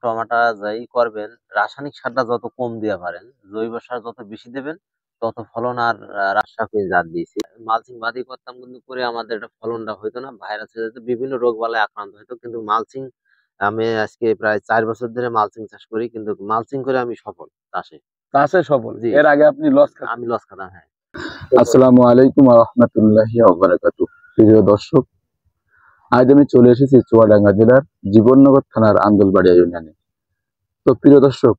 Tomato যাই করবেন, রাসায়নিক সারটা যত কম দিয়ে পারেন, জৈব সার যত বেশি দেবেন, তত ফলন। আর রাসায়নিক জাত দিয়েছি, মালচিং বাদি করতাম, কিন্তু করে আমাদের এটা ফলনটা হইতো না, ভাইরাস হয়ে যেত, বিভিন্ন রোগ বালায় আক্রান্ত হইতো। কিন্তু মালচিং, আমি আজকে প্রায় 4 বছর ধরে মালচিং চাষ করি, কিন্তু মালচিং করে আমি সফল চাষে। চাষে সফল। জি, এর আগে আপনি লস খান। আমি লস খাতাম। হ্যাঁ। আসসালামু আলাইকুম ওয়া রাহমাতুল্লাহি ওয়া বারাকাতুহু। প্রিয় দর্শক, আজ আমি চলে এসেছি চুয়াডাঙ্গা জেলার জীবননগর থানার আন্দুলবাড়িয়া ইউনিয়নে। তো প্রিয় দর্শক,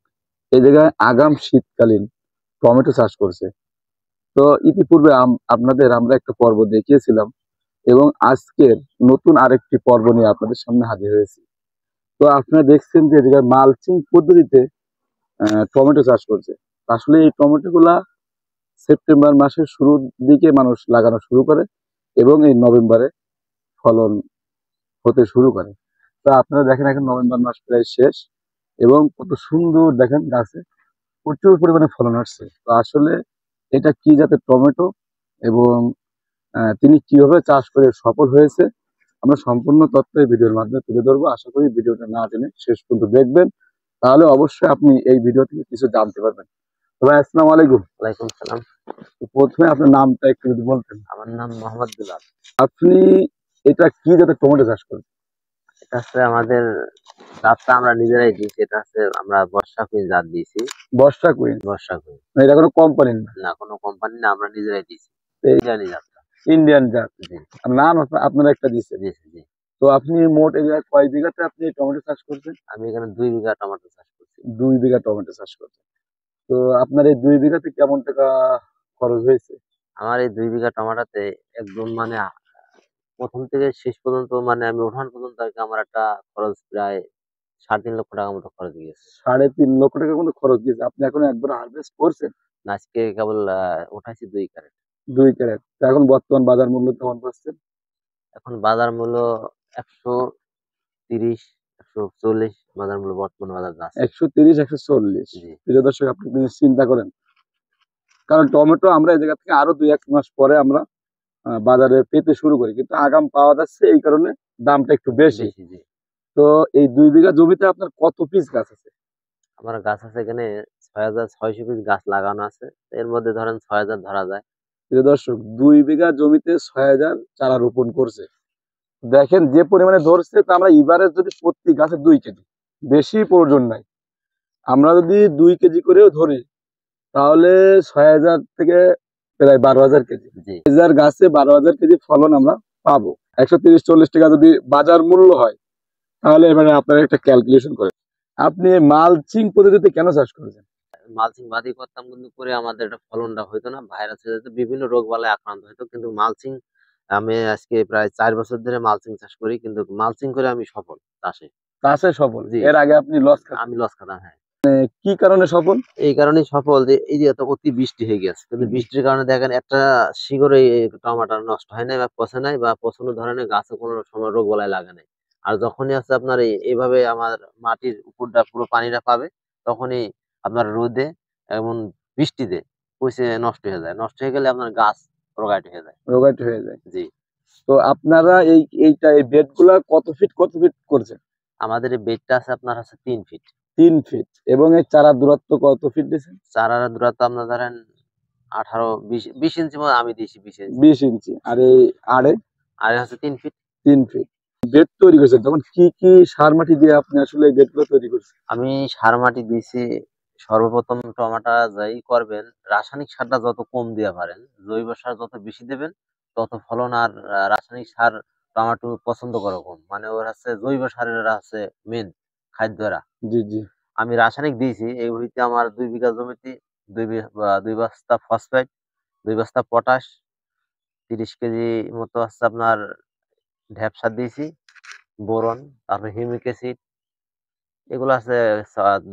এই জায়গায় আগাম শীতকালীন টমেটো চাষ করছে। তো ইতিপূর্বে আপনাদের আমরা একটা পর্ব দেখিয়েছিলাম এবং আজকের নতুন আরেকটি পর্ব নিয়ে আপনাদের সামনে হাজির হয়েছি। তো আপনারা দেখছেন যে এই জায়গায় মালচিং পদ্ধতিতে টমেটো চাষ করছে। আসলে এই টমেটো গুলা সেপ্টেম্বর মাসের শুরুর দিকে মানুষ লাগানো শুরু করে এবং এই নভেম্বরে ফলন হতে শুরু করে। তো আপনারা দেখেন এখন নভেম্বর মাস প্রায় শেষ এবং কত সুন্দর দেখেন গাছে প্রচুর পরিমাণে ফলন আসছে। তো আসলে এটা কি জাতের টমেটো এবং তিনি কিভাবে চাষ করে সফল হয়েছে, আমরা সম্পূর্ণ তথ্য এই ভিডিওর মাধ্যমে তুলে ধরবো। আশা করি ভিডিওটা না টেনে শেষ পর্যন্ত দেখবেন, তাহলে অবশ্যই আপনি এই ভিডিও থেকে কিছু জানতে পারবেন। তো ভাই, আসসালামু আলাইকুম। ওয়ালাইকুম সালাম। তো প্রথমে আপনার নামটা একটু যদি বলতেন। আমার নাম মোহাম্মদ বিলাল। আপনি এটা কি জাতের টমেটো চাষ করেন? এটা হচ্ছে আমাদের জাতটা আমরা নিজেরাই দিয়েছি, এটা হচ্ছে আমরা বর্ষা কুইন জাত দিয়েছি। বর্ষা কুইন? বর্ষা কুইন এটা কোনো কোম্পানির না? না, কোনো কোম্পানি না, আমরা নিজেরাই দিয়েছি। এই জানি জাতটা। ইন্ডিয়ান জাত? জি আর নাম আপনারা একটা দিচ্ছেন। জি জি। তো আপনি মোট এই জায়গায় কয় বিঘাতে আপনি টমেটো চাষ করছেন? আমি এখানে 2 বিঘা টমেটো চাষ করছি। 2 বিঘা টমেটো চাষ করছেন। তো আপনার এই 2 বিঘাতে কেমন টাকা খরচ হয়েছে? আমার এই 2 বিঘা টমেটোতে একদম মানে প্রথম থেকে শেষ পর্যন্ত, মানে আমি ওঠান পর্যন্ত আর কি, আমার একটা খরচ প্রায় 3.5 লক্ষ টাকা মতো খরচ গিয়েছে। 3.5 লক্ষ টাকা মতো খরচ দিয়েছে। আপনি এখন একবার হারভেস্ট করছেন? আজকে কেবল উঠাইছি 2 ক্যারেট। 2 ক্যারেট। তো এখন বর্তমান বাজার মূল্য কেমন পাচ্ছেন? এখন বাজার মূল্য 130, 140 বাজার মূল্য, বর্তমান বাজার যাচ্ছে। 130, 140। জি প্রিয় দর্শক, আপনি কিন্তু চিন্তা করেন, কারণ টমেটো আমরা এই জায়গা থেকে আরো 2-1 মাস পরে আমরা বাজারে পেতে শুরু করি, কিন্তু আগাম পাওয়া যাচ্ছে, এই কারণে দামটা একটু বেশি। বেশি। জি। তো এই 2 বিঘা জমিতে আপনার কত পিস গাছ আছে? আমার গাছ আছে এখানে 6,600 পিস গাছ লাগানো আছে, এর মধ্যে ধরেন 6,000 ধরা যায়। প্রিয় দর্শক, 2 বিঘা জমিতে 6,000 চারা রোপণ করছে। দেখেন যে পরিমাণে ধরছে, তা আমরা এবারে যদি প্রতি গাছে 2 কেজি, বেশি প্রয়োজন নাই, আমরা যদি 2 কেজি করেও ধরি, তাহলে 6,000 থেকে প্রায় 12,000 কেজি। জি। 1,000 গাছে 12,000 কেজি ফলন আমরা পাবো। 130-140 টাকা যদি বাজার মূল্য হয়, তাহলে এবারে আপনারা একটা ক্যালকুলেশন করেন। আপনি মালচিং পদ্ধতিতে কেন চাষ করেছেন? মালচিং বাদি করতাম, কিন্তু করে আমাদের এটা ফলনটা হইতো না, ভাইরাস হয়ে যেত, বিভিন্ন রোগ বালায় আক্রান্ত হইতো। কিন্তু মালচিং, আমি আজকে প্রায় 4 বছর ধরে মালচিং চাষ করি, কিন্তু মালচিং করে আমি সফল চাষে। চাষে সফল। জি, এর আগে আপনি লস খান। আমি লস খাতাম। হ্যাঁ। কি কারণে সফল? এই কারণেই সফল যে এই যে এত অতি বৃষ্টি হয়ে গেছে, কিন্তু বৃষ্টির কারণে দেখেন একটা শিকড়ে টমাটো নষ্ট হয় নাই বা পচে নাই, বা পচানো ধরনের গাছে কোনো সময় রোগ বালাই লাগে নাই। আর যখনই আছে আপনার এইভাবে আমার মাটির উপরটা পুরো পানিটা পাবে, তখনই আপনার রোদে এমন বৃষ্টিতে পচে নষ্ট হয়ে যায়। নষ্ট হয়ে গেলে আপনার গাছ রোগাট হয়ে যায়। রোগাট হয়ে যায়। জি। তো আপনারা এই বেড গুলা কত ফিট করছেন? আমাদের এই বেডটা আছে আপনার হচ্ছে 3 ফিট। 3 ফিট। এবং এই চারার দূরত্ব কত ফিট দিয়েছেন? চারার দূরত্ব আপনার ধরেন 18-20 ইঞ্চি মতো আমি দিয়েছি, 20 ইঞ্চি। 20 ইঞ্চি। আর এই আড়ে? আর হচ্ছে 3 ফিট। 3 ফিট। বেড তৈরি করেছেন, তখন কি সার মাটি দিয়ে আপনি আসলে এই বেড গুলো তৈরি করছেন? আমি সার মাটি দিয়েছি। সর্বপ্রথম টমেটো যাই করবেন, রাসায়নিক সারটা যত কম দিয়ে পারেন, জৈব সার যত বেশি দেবেন, তত ফলন। আর রাসায়নিক সার টমেটো পছন্দ করে কম, মানে ওর হচ্ছে জৈব সারের আছে মেন খাদ্যরা। জি জি। আমি রাসায়নিক দিয়েছি এই হইতে আমার 2 বিঘা জমিতে 2 বস্তা ফসফেট, 2 বস্তা পটাশ, 30 কেজি মতো হচ্ছে আপনার ঢ্যাপ সার দিয়েছি, বোরন, তারপর হিউমিক অ্যাসিড, এগুলো আছে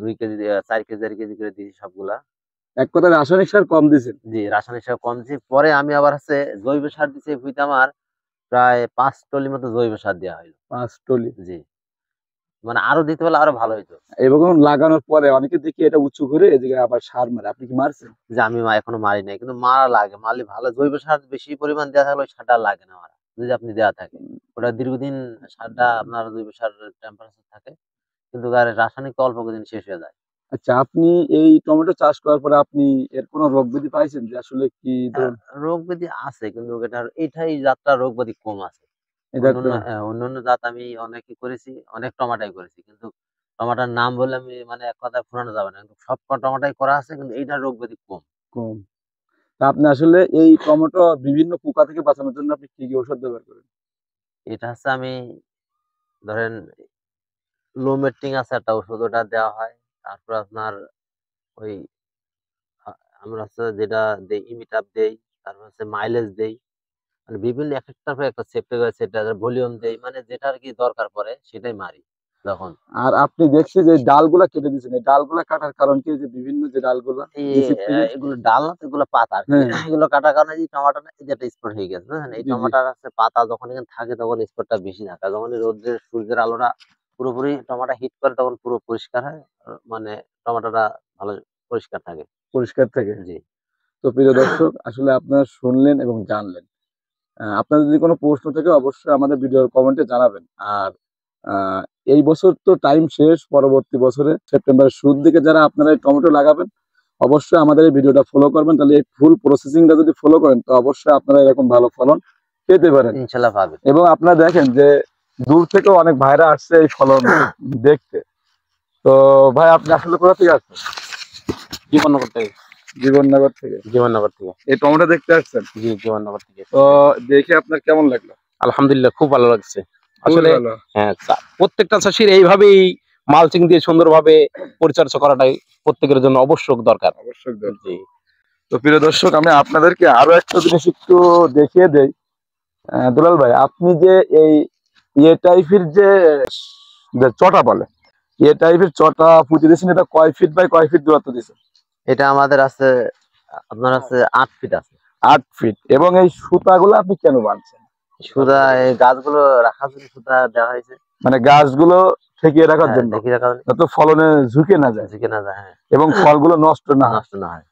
2 কেজি, 4 কেজি, 1.5 কেজি করে দিয়েছি সবগুলা। এক কথায় রাসায়নিক সার কম দিয়েছেন? জি, রাসায়নিক সার কম দিয়েছি। পরে আমি আবার হচ্ছে জৈব সার দিয়েছি এই ভুঁইতে আমার প্রায় 5 টলি মতো জৈব সার দেওয়া হইলো। 5 টলি? জি, মানে আরো দিতে পারলে আরো ভালো হইতো। এবং লাগানোর পরে অনেকে দেখি এটা উঁচু করে এদিকে আবার সার মারে, আপনি কি মারছেন? যে আমি এখনো মারি নাই, কিন্তু মারা লাগে, মারলে ভালো। জৈব সার বেশি পরিমাণ দেওয়া থাকলে ওই সারটা আর লাগে না মারা, যদি আপনি দেওয়া থাকে। ওটা দীর্ঘদিন সারটা আপনার জৈব সার টেম্পারেচার থাকে, কিন্তু আর রাসায়নিক তো অল্প দিন শেষ হয়ে যায়। আচ্ছা, আপনি এই টমেটো চাষ করার পরে আপনি এর কোনো রোগ ব্যাধি পাইছেন যে আসলে কি ধরুন রোগ ব্যাধি আছে, কিন্তু এটাই জাতটা রোগ ব্যাধি কম আছে। এটা একটা অন্যান্য জাত আমি অনেকই করেছি, অনেক টমাটাই করেছি, কিন্তু টমাটার নাম বলে আমি মানে এক কথায় ফুরানো যাবে না, কিন্তু সব টমাটাই করা আছে, কিন্তু এইটার রোগ ব্যাধি কম। কম। তা আপনি আসলে এই টমেটো বিভিন্ন পোকা থেকে বাঁচানোর জন্য আপনি কি কি ঔষধ ব্যবহার করেন? এটা হচ্ছে আমি ধরেন লোমেট্টিং আছে একটা ওষুধ, ওটা দেওয়া হয়। তারপর আপনার ওই আমরা হচ্ছে যেটা দেই ইমিটাপ দেই, তারপর হচ্ছে মাইলেজ দেই। মানে বিভিন্ন একেকটার পর একটা সেপ্টেগার সেটা ভলিউম দেই। মানে যেটা আরকি দরকার পড়ে সেটাই মারি তখন। আর আপনি দেখছি যে ডালগুলা কেটে দিয়েছেন, এই ডালগুলা কাটার কারণ কি? যে বিভিন্ন যে ডালগুলা নিচের থেকে এগুলো ডাল না তো, এগুলো পাতা আরকি। হ্যাঁ, এগুলো কাটার কারণে যে টমেটোটা এই যে একটা স্পট হয়ে গেছে, বুঝছেন? এই জি, জি, টমেটোর আছে পাতা যখন এখানে থাকে তখন স্পটটা বেশি থাকে। আর যখনই রোদ্রের সূর্যের আলোটা পুরোপুরি টমেটো হিট করে তখন পুরো পরিষ্কার হয়। মানে টমেটোটা ভালো পরিষ্কার থাকে। পরিষ্কার থেকে। জি। তো প্রিয় দর্শক, আসলে আপনারা শুনলেন এবং জানলেন। আপনাদের যদি কোনো প্রশ্ন থাকে অবশ্যই আমাদের ভিডিওর কমেন্টে জানাবেন। আর আ এই বছর তো টাইম শেষ। পরবর্তী বছরে সেপ্টেম্বরের শুরুর দিকে যারা আপনারা এই টমেটো লাগাবেন, অবশ্যই আমাদের এই ভিডিওটা ফলো করবেন। তাহলে এই ফুল প্রসেসিংটা যদি ফলো করেন তো অবশ্যই আপনারা এরকম ভালো ফলন পেতে পারেন। ইনশাআল্লাহ পাবেন। এবং আপনারা দেখেন যে দূর থেকেও অনেক ভাইরা আসছে এই ফলন দেখতে। তো ভাই, আপনি আসলে কোথা থেকে আসছেন? জীবননগর থেকে। জীবননগর থেকে। জীবননগর থেকে। এই টমেটো দেখতে আসছেন? জি, জীবননগর থেকে। তো দেখে আপনার কেমন লাগলো? আলহামদুলিল্লাহ খুব ভালো লাগছে। খুবই আসলে ভালো। হ্যাঁ, প্রত্যেকটা চাষীর এইভাবেই মালচিং দিয়ে সুন্দরভাবে পরিচর্যা করাটাই প্রত্যেকের জন্য অবশ্যক দরকার। অবশ্যই দরকার। জি। তো প্রিয় দর্শক, আমি আপনাদেরকে আরো একটা জিনিস একটু দেখিয়ে দেই। দুলাল ভাই, আপনি যে এই টাইপের যে চটা বলে, টাইপের চটা পুঁতে দিয়েছেন, এটা কয় ফিট বাই কয় ফিট দূরত্ব দিয়েছেন? এটা আমাদের আছে আপনার আছে ৮ ফিট আছে। 8 ফিট। এবং এই সুতাগুলো আপনি কেন বানছেন? সুতা এই গাছগুলো রাখার জন্য সুতা দেওয়া হয়েছে। মানে গাছগুলো ঠেকিয়ে রাখার হ্যাঁ, জন্য, ঢেকে রাখার জন্য, যাতে ফলনে ঝুঁকে না যায় ঝুঁকে না যায়। হ্যাঁ, এবং ফলগুলো নষ্ট না হয়। নষ্ট না হয়।